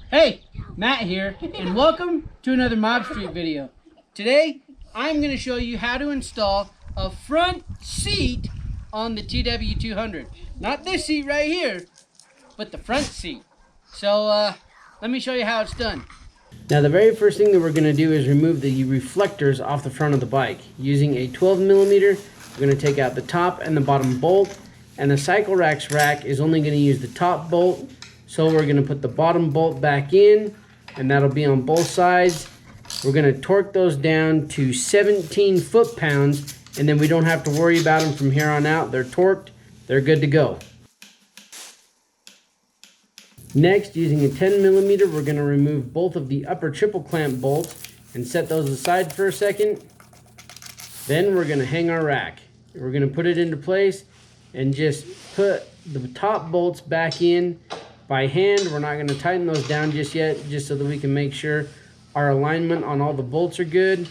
Hey, Matt here, and welcome to another Mob Street video. Today, I'm going to show you how to install a front seat on the TW200. Not this seat right here, but the front seat. So, let me show you how it's done. Now, the very first thing that we're going to do is remove the reflectors off the front of the bike. Using a 12mm, we're going to take out the top and the bottom bolt, and the Cycleracks rack is only going to use the top bolt. So we're going to put the bottom bolt back in, and that'll be on both sides. We're going to torque those down to 17 foot-pounds, and then we don't have to worry about them from here on out. They're torqued, they're good to go. Next, using a 10mm, we're going to remove both of the upper triple clamp bolts and set those aside for a second. Then we're going to hang our rack. We're going to put it into place and just put the top bolts back in by hand. We're not going to tighten those down just yet, just so that we can make sure our alignment on all the bolts are good.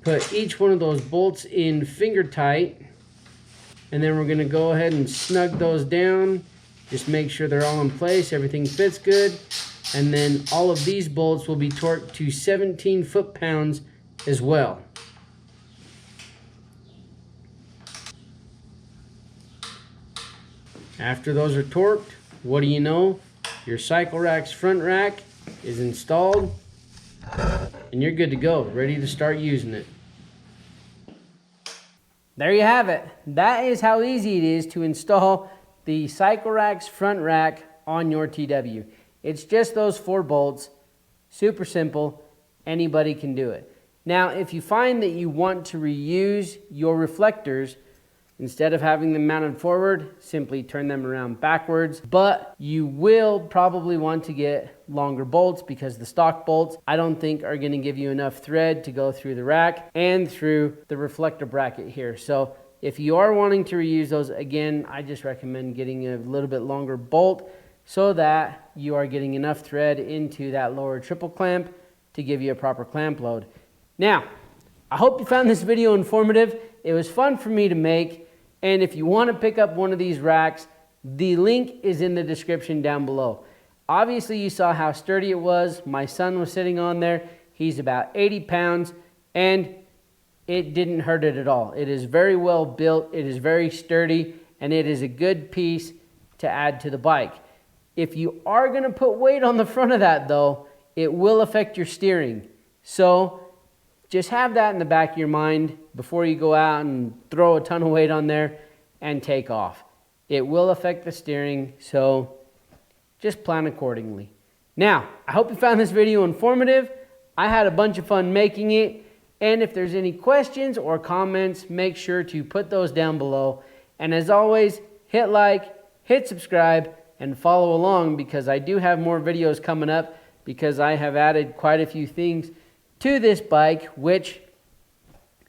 Put each one of those bolts in finger tight, and then we're going to go ahead and snug those down. Just make sure they're all in place, everything fits good, and then all of these bolts will be torqued to 17 foot-pounds as well. After those are torqued, what do you know? Your Cycleracks Front Rack is installed, and you're good to go, ready to start using it. There you have it. That is how easy it is to install the Cycleracks Front Rack on your TW. It's just those 4 bolts, super simple, anybody can do it. Now, if you find that you want to reuse your reflectors, instead of having them mounted forward, simply turn them around backwards. But you will probably want to get longer bolts, because the stock bolts I don't think are going to give you enough thread to go through the rack and through the reflector bracket here. So if you are wanting to reuse those, again, I just recommend getting a little bit longer bolt so that you are getting enough thread into that lower triple clamp to give you a proper clamp load. Now, I hope you found this video informative. It was fun for me to make. And if you want to pick up one of these racks, the link is in the description down below. Obviously, you saw how sturdy it was. My son was sitting on there. He's about 80 pounds, and it didn't hurt it at all. It is very well built. It is very sturdy, and it is a good piece to add to the bike. If you are going to put weight on the front of that, though, it will affect your steering. So just have that in the back of your mind before you go out and throw a ton of weight on there and take off. It will affect the steering, so just plan accordingly. Now, I hope you found this video informative. I had a bunch of fun making it, and if there's any questions or comments, make sure to put those down below. And as always, hit like, hit subscribe, and follow along, because I do have more videos coming up, because I have added quite a few things to this bike, which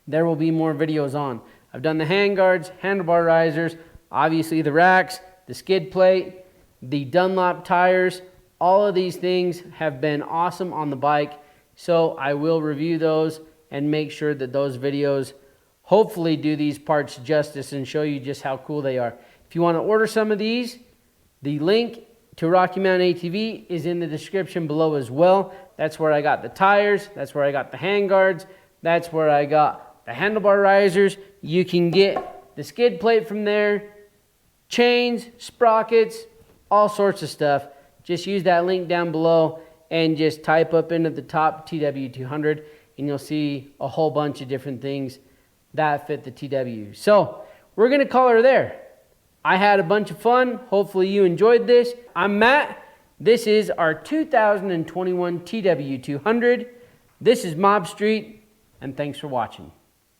there will be more videos on. I've done the handguards, handlebar risers, obviously the racks, the skid plate, the Dunlop tires. All of these things have been awesome on the bike, so I will review those and make sure that those videos hopefully do these parts justice and show you just how cool they are. If you want to order some of these, the link to Rocky Mountain ATV is in the description below as well. That's where I got the tires. That's where I got the handguards. That's where I got the handlebar risers. You can get the skid plate from there, chains, sprockets, all sorts of stuff. Just use that link down below and just type up into the top TW200, and you'll see a whole bunch of different things that fit the TW. So we're going to call her there. I had a bunch of fun. Hopefully you enjoyed this. I'm Matt. This is our 2021 TW200. This is Mob Street, and thanks for watching.